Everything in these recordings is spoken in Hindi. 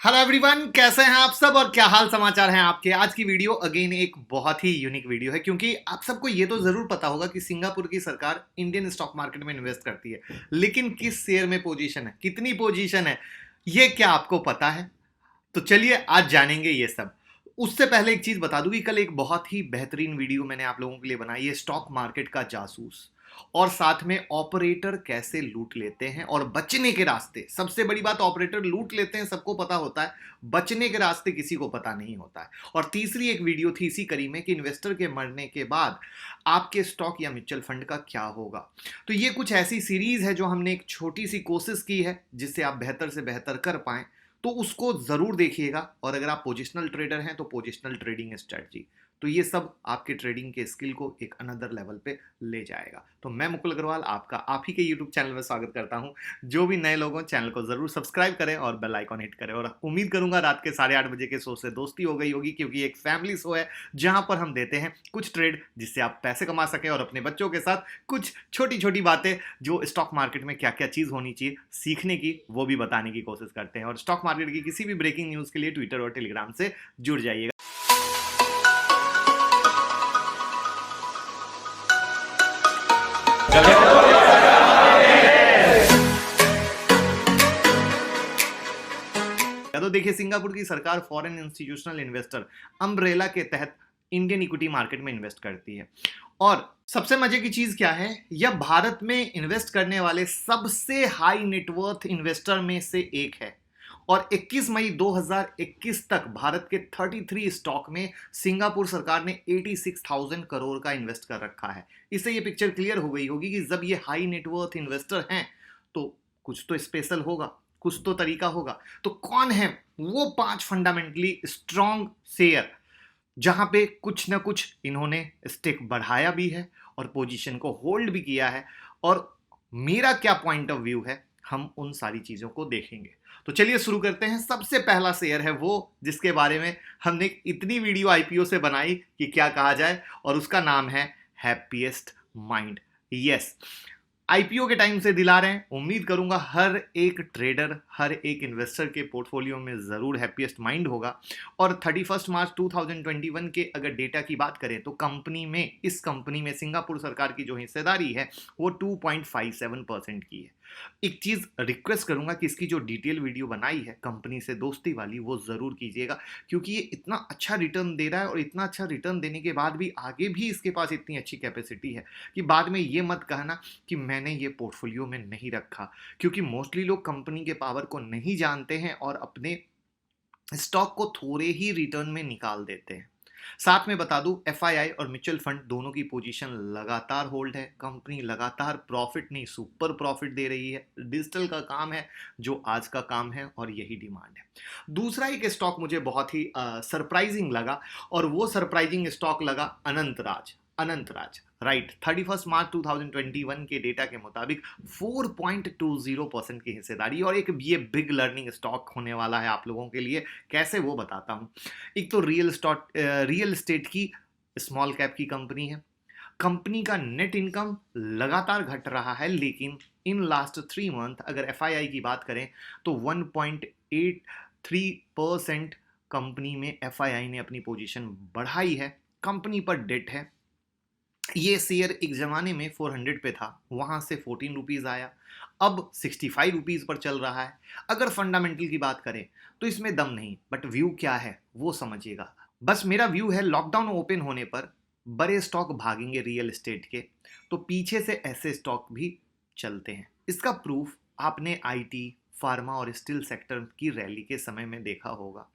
हेलो एवरीवन, कैसे हैं आप सब और क्या हाल समाचार हैं आपके। आज की वीडियो अगेन एक बहुत ही यूनिक वीडियो है क्योंकि आप सबको ये तो जरूर पता होगा कि सिंगापुर की सरकार इंडियन स्टॉक मार्केट में इन्वेस्ट करती है, लेकिन किस शेयर में पोजीशन है, कितनी पोजीशन है, ये क्या आपको पता है? तो चलिए आज जानेंगे ये सब। उससे पहले एक चीज बता दूं कि कल एक बहुत ही बेहतरीन वीडियो मैंने आप लोगों के लिए बनाई है, स्टॉक मार्केट का जासूस, और साथ में ऑपरेटर कैसे लूट लेते हैं और बचने के रास्ते। सबसे बड़ी बात, ऑपरेटर लूट लेते हैं सबको पता होता है, बचने के रास्ते किसी को पता नहीं होता है। और तीसरी एक वीडियो थी इसी कड़ी में कि इन्वेस्टर के मरने के बाद आपके स्टॉक या म्यूचुअल फंड का क्या होगा। तो ये कुछ ऐसी सीरीज है जो हमने एक छोटी सी कोशिश की है जिससे आप बेहतर से बेहतर कर पाएं, तो उसको जरूर देखिएगा। और अगर आप पोजिशनल ट्रेडर हैं तो पोजिशनल ट्रेडिंग स्ट्रेटजी, तो ये सब आपके ट्रेडिंग के स्किल को एक अनदर लेवल पे ले जाएगा। तो मैं मुकुल अग्रवाल आपका आप ही के यूट्यूब चैनल में स्वागत करता हूं। जो भी नए लोगों, चैनल को जरूर सब्सक्राइब करें और बेल आइकॉन हिट करें। और उम्मीद करूंगा रात के 8:30 बजे के शो से दोस्ती हो गई होगी, क्योंकि एक फैमिली शो है जहां पर हम देते हैं कुछ ट्रेड जिससे आप पैसे कमा सकें और अपने बच्चों के साथ कुछ छोटी छोटी बातें जो स्टॉक मार्केट में क्या क्या चीज होनी चाहिए सीखने की, वो भी बताने की कोशिश करते हैं। और स्टॉक मार्केट की किसी भी ब्रेकिंग न्यूज के लिए ट्विटर और टेलीग्राम से जुड़ जाइएगा। तो देखिए, सिंगापुर की सरकार फॉरेन इंस्टीट्यूशनल इन्वेस्टर अम्ब्रेला के तहत इंडियन इक्विटी मार्केट में इन्वेस्ट करती है। और सबसे मजे की चीज क्या है, यह भारत में इन्वेस्ट करने वाले सबसे हाई नेटवर्थ इन्वेस्टर में से एक है। और 21 मई 2021 तक भारत के 33 स्टॉक में सिंगापुर सरकार ने 86,000 करोड़ का इन्वेस्ट कर रखा है। इससे ये पिक्चर क्लियर हो गई होगी कि जब ये हाई नेटवर्थ इन्वेस्टर हैं तो कुछ तो स्पेशल होगा, कुछ तो तरीका होगा। तो कौन है वो 5 फंडामेंटली स्ट्रॉन्ग शेयर जहां पे कुछ ना कुछ इन्होंने स्टेक बढ़ाया भी है और पोजीशन को होल्ड भी किया है, और मेरा क्या पॉइंट ऑफ व्यू है, हम उन सारी चीजों को देखेंगे। तो चलिए शुरू करते हैं। सबसे पहला शेयर है वो जिसके बारे में हमने इतनी वीडियो आईपीओ से बनाई कि क्या कहा जाए, और उसका नाम है हैप्पीएस्ट माइंड। यस, आईपीओ के टाइम से दिला रहे हैं। उम्मीद करूंगा हर एक ट्रेडर, हर एक इन्वेस्टर के पोर्टफोलियो में जरूर हैप्पीएस्ट माइंड होगा। और 31 मार्च 2021 के अगर डेटा की बात करें तो इस कंपनी में सिंगापुर सरकार की जो हिस्सेदारी है वो 2.57% की है। एक चीज रिक्वेस्ट करूंगा कि इसकी जो डिटेल वीडियो बनाई है कंपनी से दोस्ती वाली, वो जरूर कीजिएगा, क्योंकि ये इतना अच्छा रिटर्न दे रहा है और इतना अच्छा रिटर्न देने के बाद भी आगे भी इसके पास इतनी अच्छी कैपेसिटी है कि बाद में ये मत कहना कि मैंने ये पोर्टफोलियो में नहीं रखा। क्योंकि मोस्टली लोग कंपनी के पावर को नहीं जानते हैं और अपने स्टॉक को थोड़े ही रिटर्न में निकाल देते हैं। साथ में बता दूं, एफआईआई और म्यूचुअल फंड दोनों की पोजीशन लगातार होल्ड है। कंपनी लगातार प्रॉफिट नहीं सुपर प्रॉफिट दे रही है। डिजिटल का काम है जो आज का काम है और यही डिमांड है। दूसरा एक स्टॉक मुझे बहुत ही सरप्राइजिंग लगा, और वो सरप्राइजिंग स्टॉक लगा अनंतराज। राइट, 31 मार्च 2021 के डेटा के मुताबिक 4.20% की हिस्सेदारी, और एक ये बिग लर्निंग स्टॉक होने वाला है आप लोगों के लिए। कैसे, वो बताता हूं। एक तो रियल एस्टेट की स्मॉल कैप की कंपनी है। कंपनी का नेट इनकम लगातार घट रहा है, लेकिन इन लास्ट 3 मंथ अगर एफआईआई की बात करें तो 1.83% कंपनी में एफआईआई ने अपनी पोजीशन बढ़ाई है। कंपनी पर डेट है। ये शेयर एक जमाने में 400 पे था, वहां से 14 रुपीज आया, अब 65 रुपीज पर चल रहा है। अगर फंडामेंटल की बात करें तो इसमें दम नहीं, बट व्यू क्या है वो समझिएगा। बस मेरा व्यू है, लॉकडाउन ओपन होने पर बड़े स्टॉक भागेंगे रियल एस्टेट के, तो पीछे से ऐसे स्टॉक भी चलते हैं। इसका प्रूफ आपने आईटी, फार्मा और स्टील सेक्टर की रैली के समय में देखा होगा।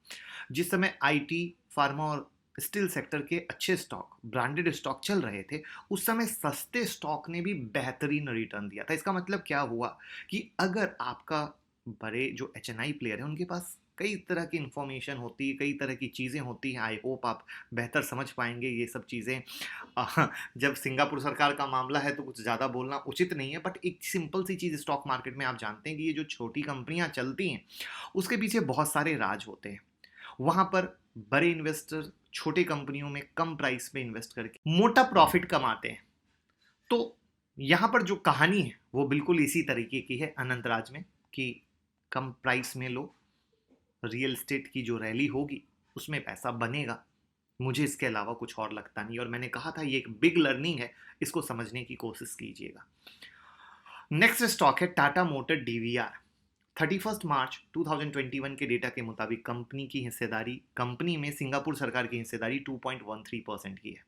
जिस समय आईटी, फार्मा और स्टील सेक्टर के अच्छे स्टॉक, ब्रांडेड स्टॉक चल रहे थे, उस समय सस्ते स्टॉक ने भी बेहतरीन रिटर्न दिया था। इसका मतलब क्या हुआ कि अगर आपका बड़े जो एचएनआई प्लेयर है उनके पास कई तरह की इंफॉर्मेशन होती है, कई तरह की चीज़ें होती हैं। आई होप आप बेहतर समझ पाएंगे ये सब चीज़ें। जब सिंगापुर सरकार का मामला है तो कुछ ज़्यादा बोलना उचित नहीं है, बट एक सिंपल सी चीज़ स्टॉक मार्केट में आप जानते हैं कि ये जो छोटी कंपनियां चलती हैं उसके पीछे बहुत सारे राज होते हैं। वहां पर बड़े इन्वेस्टर छोटे कंपनियों में कम प्राइस पे इन्वेस्ट करके मोटा प्रॉफिट कमाते हैं। तो यहां पर जो कहानी है वो बिल्कुल इसी तरीके की है अनंतराज में, कि कम प्राइस में लो, रियल एस्टेट की जो रैली होगी उसमें पैसा बनेगा। मुझे इसके अलावा कुछ और लगता नहीं, और मैंने कहा था ये एक बिग लर्निंग है, इसको समझने की कोशिश कीजिएगा। नेक्स्ट स्टॉक है टाटा मोटर डीवीआर। 31 मार्च 2021 के डेटा के मुताबिक कंपनी में सिंगापुर सरकार की हिस्सेदारी 2.13% की है।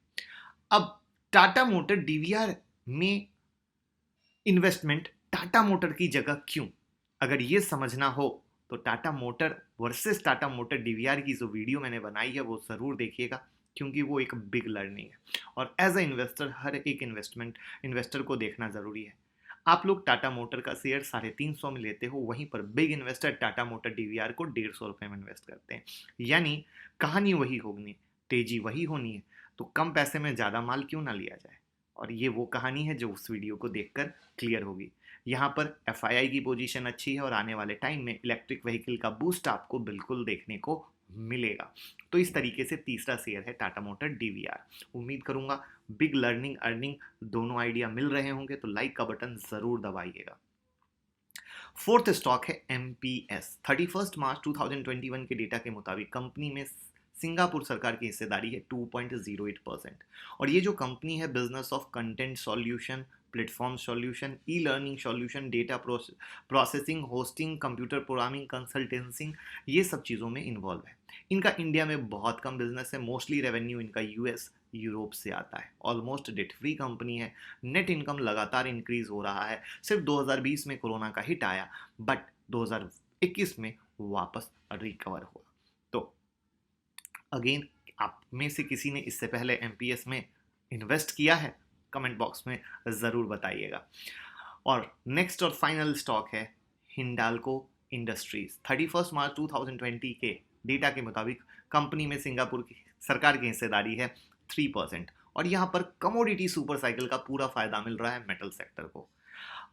अब टाटा मोटर डीवीआर में इन्वेस्टमेंट टाटा मोटर की जगह क्यों? अगर ये समझना हो तो Tata motor versus Tata motor DVR की जो वीडियो मैंने बनाई है वो ज़रूर देखिएगा, क्योंकि वो एक बिग लर्निंग है और एज अ इन्वेस्टर हर एक इन्वेस्टर को देखना ज़रूरी है। आप लोग टाटा मोटर का शेयर 350 में लेते हो, वहीं पर big investor Tata motor DVR को 150 रुपये में इन्वेस्ट करते हैं। यानी कहानी वही होगी, तेजी वही होनी है, तो कम पैसे में ज़्यादा माल क्यों ना लिया जाए। और ये वो कहानी है जो उस वीडियो को देखकर क्लियर होगी। यहाँ पर एफआईआई की पोजीशन अच्छी है और आने वाले टाइम में इलेक्ट्रिक व्हीकल का बूस्ट आपको बिल्कुल देखने को मिलेगा। तो इस तरीके से तीसरा शेयर है टाटा मोटर डीवीआर। उम्मीद करूंगा बिग लर्निंग अर्निंग दोनों आइडिया मिल रहे होंगे, तो लाइक का बटन जरूर दबाइएगा। फोर्थ स्टॉक है एमपीएस। 31 मार्च 2021 के डेटा के मुताबिक कंपनी में सिंगापुर सरकार की हिस्सेदारी है 2.08%। और ये जो कंपनी है business of content solution, platform solution, e learning solution, data processing, hosting, computer programming, consultancing, ये सब चीज़ों में इन्वॉल्व है। इनका इंडिया में बहुत कम बिजनेस है, मोस्टली रेवेन्यू इनका यूएस यूरोप से आता है। ऑलमोस्ट डेट फ्री कंपनी है। नेट इनकम लगातार इंक्रीज हो रहा है। सिर्फ 2020 में कोरोना का हिट आया, बट 2021 में वापस रिकवर हुआ। तो अगेन, आप में से किसी ने इससे पहले एमपीएस में इन्वेस्ट किया है? कमेंट बॉक्स में ज़रूर बताइएगा। और नेक्स्ट और फाइनल स्टॉक है हिंडाल्को इंडस्ट्रीज। 31 मार्च 2020 के डेटा के मुताबिक कंपनी में सिंगापुर की सरकार की हिस्सेदारी है 3%। और यहाँ पर कमोडिटी सुपर साइकिल का पूरा फायदा मिल रहा है मेटल सेक्टर को।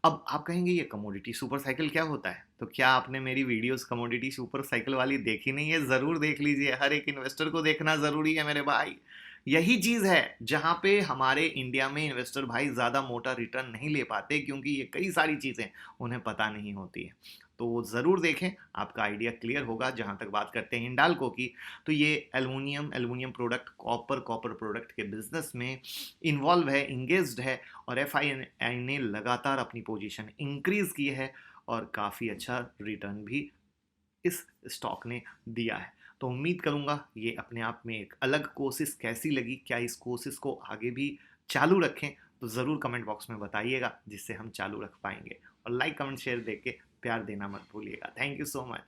अब आप कहेंगे ये कमोडिटी सुपर साइकिल क्या होता है? तो क्या आपने मेरी वीडियोस कमोडिटी सुपर साइकिल वाली देखी नहीं है? ज़रूर देख लीजिए, हर एक इन्वेस्टर को देखना ज़रूरी है मेरे भाई। यही चीज़ है जहाँ पे हमारे इंडिया में इन्वेस्टर भाई ज़्यादा मोटा रिटर्न नहीं ले पाते, क्योंकि ये कई सारी चीज़ें उन्हें पता नहीं होती है। तो वो ज़रूर देखें, आपका आइडिया क्लियर होगा। जहाँ तक बात करते हैं हिंडाल्को की, तो ये एल्युमिनियम प्रोडक्ट, कॉपर प्रोडक्ट के बिजनेस में इन्वॉल्व है, इंगेज्ड है, और एफआईआई ने लगातार अपनी पोजीशन इंक्रीज की है और काफ़ी अच्छा रिटर्न भी इस स्टॉक ने दिया है। तो उम्मीद करूंगा ये अपने आप में एक अलग कोशिश कैसी लगी, क्या इस कोशिश को आगे भी चालू रखें? तो ज़रूर कमेंट बॉक्स में बताइएगा, जिससे हम चालू रख पाएंगे। और लाइक कमेंट शेयर देके प्यार देना मत भूलिएगा। Thank you so much.